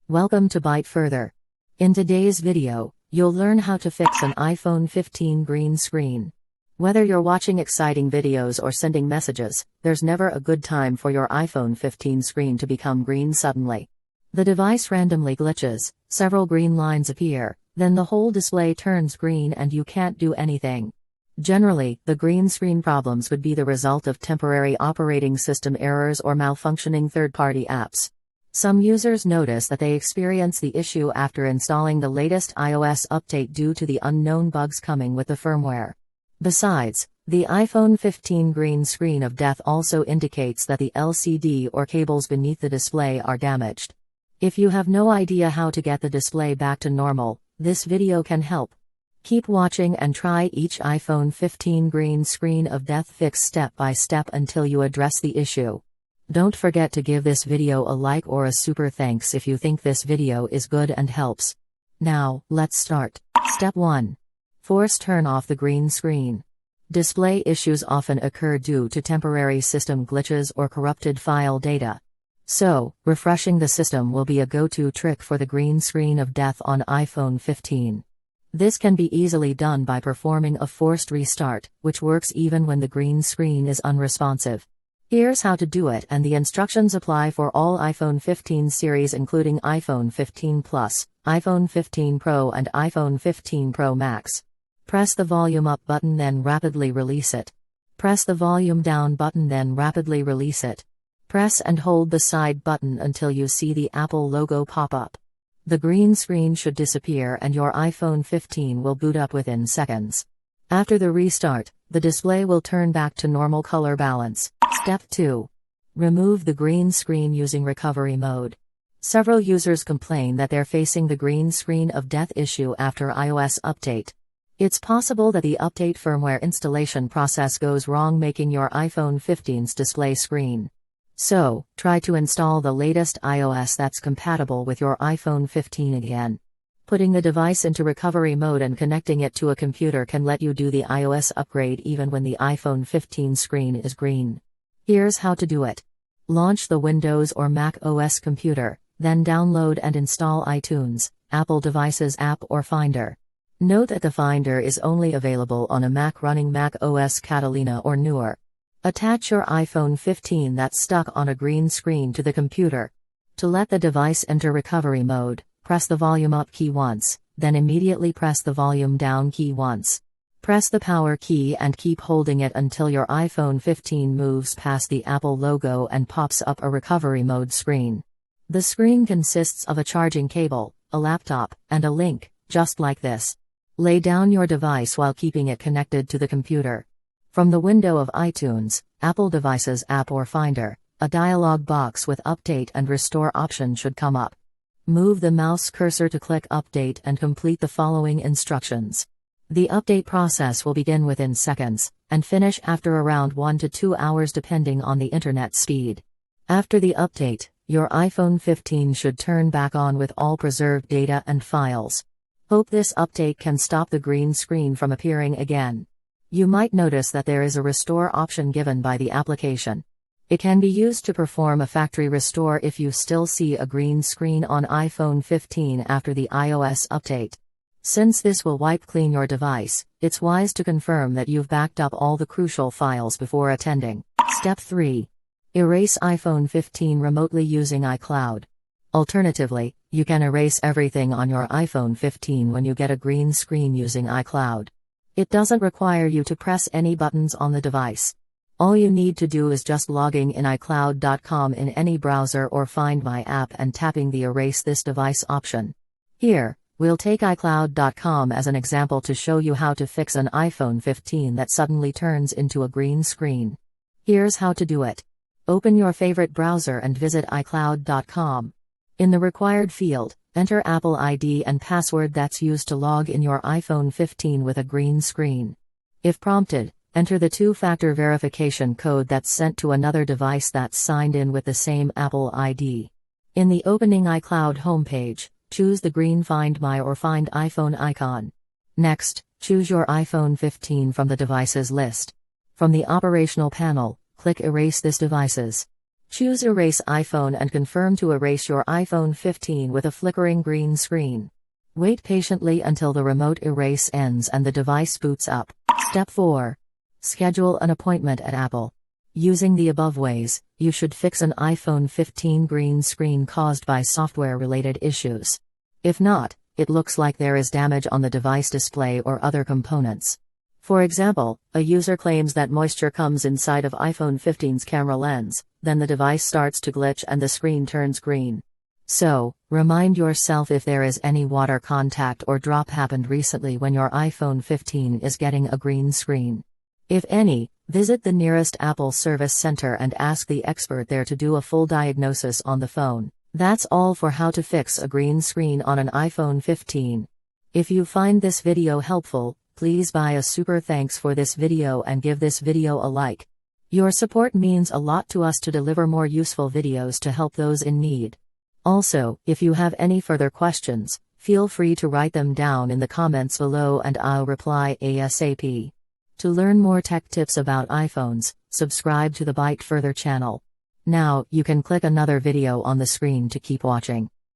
Welcome to Byte Further. In today's video, you'll learn how to fix an iPhone 15 green screen. Whether you're watching exciting videos or sending messages, there's never a good time for your iPhone 15 screen to become green suddenly. The device randomly glitches, several green lines appear, then the whole display turns green and you can't do anything. Generally, the green screen problems would be the result of temporary operating system errors or malfunctioning third-party apps. Some users notice that they experience the issue after installing the latest iOS update due to the unknown bugs coming with the firmware. Besides, the iPhone 15 green screen of death also indicates that the LCD or cables beneath the display are damaged. If you have no idea how to get the display back to normal, this video can help. Keep watching and try each iPhone 15 green screen of death fix step by step until you address the issue. Don't forget to give this video a like or a super thanks if you think this video is good and helps. Now, let's start. Step 1. Force turn off the green screen. Display issues often occur due to temporary system glitches or corrupted file data. So, refreshing the system will be a go-to trick for the green screen of death on iPhone 15. This can be easily done by performing a forced restart, which works even when the green screen is unresponsive. Here's how to do it, and the instructions apply for all iPhone 15 series including iPhone 15 Plus, iPhone 15 Pro and iPhone 15 Pro Max. Press the volume up button then rapidly release it. Press the volume down button then rapidly release it. Press and hold the side button until you see the Apple logo pop up. The green screen should disappear and your iPhone 15 will boot up within seconds. After the restart, the display will turn back to normal color balance. Step 2. Remove the green screen using recovery mode. Several users complain that they're facing the green screen of death issue after iOS update. It's possible that the update firmware installation process goes wrong, making your iPhone 15's display screen. So, try to install the latest iOS that's compatible with your iPhone 15 again. Putting the device into recovery mode and connecting it to a computer can let you do the iOS upgrade even when the iPhone 15 screen is green. Here's how to do it. Launch the Windows or Mac OS computer, then download and install iTunes, Apple Devices app or Finder. Note that the Finder is only available on a Mac running Mac OS Catalina or newer. Attach your iPhone 15 that's stuck on a green screen to the computer. To let the device enter recovery mode, press the volume up key once, then immediately press the volume down key once. Press the power key and keep holding it until your iPhone 15 moves past the Apple logo and pops up a recovery mode screen. The screen consists of a charging cable, a laptop, and a link, just like this. Lay down your device while keeping it connected to the computer. From the window of iTunes, Apple Devices app or Finder, a dialog box with Update and Restore option should come up. Move the mouse cursor to click Update and complete the following instructions. The update process will begin within seconds, and finish after around 1 to 2 hours depending on the internet speed. After the update, your iPhone 15 should turn back on with all preserved data and files. Hope this update can stop the green screen from appearing again. You might notice that there is a restore option given by the application. It can be used to perform a factory restore if you still see a green screen on iPhone 15 after the iOS update. Since this will wipe clean your device, it's wise to confirm that you've backed up all the crucial files before attending. Step 3. Erase iPhone 15 remotely using iCloud. Alternatively, you can erase everything on your iPhone 15 when you get a green screen using iCloud. It doesn't require you to press any buttons on the device. All you need to do is just logging in iCloud.com in any browser or Find My app and tapping the Erase this device option. Here, we'll take iCloud.com as an example to show you how to fix an iPhone 15 that suddenly turns into a green screen. Here's how to do it. Open your favorite browser and visit iCloud.com. In the required field, enter Apple ID and password that's used to log in your iPhone 15 with a green screen. If prompted, enter the two-factor verification code that's sent to another device that's signed in with the same Apple ID. In the opening iCloud homepage, choose the green Find My or Find iPhone icon. Next, choose your iPhone 15 from the devices list. From the operational panel, click Erase this devices. Choose Erase iPhone and confirm to erase your iPhone 15 with a flickering green screen. Wait patiently until the remote erase ends and the device boots up. Step 4. Schedule an appointment at Apple. Using the above ways, you should fix an iPhone 15 green screen caused by software-related issues. If not, it looks like there is damage on the device display or other components. For example, a user claims that moisture comes inside of iPhone 15's camera lens, then the device starts to glitch and the screen turns green. So, remind yourself if there is any water contact or drop happened recently when your iPhone 15 is getting a green screen. If any, visit the nearest Apple Service Center and ask the expert there to do a full diagnosis on the phone. That's all for how to fix a green screen on an iPhone 15. If you find this video helpful, please buy a super thanks for this video and give this video a like. Your support means a lot to us to deliver more useful videos to help those in need. Also, if you have any further questions, feel free to write them down in the comments below and I'll reply ASAP. To learn more tech tips about iPhones, subscribe to the Byte Further channel. Now, you can click another video on the screen to keep watching.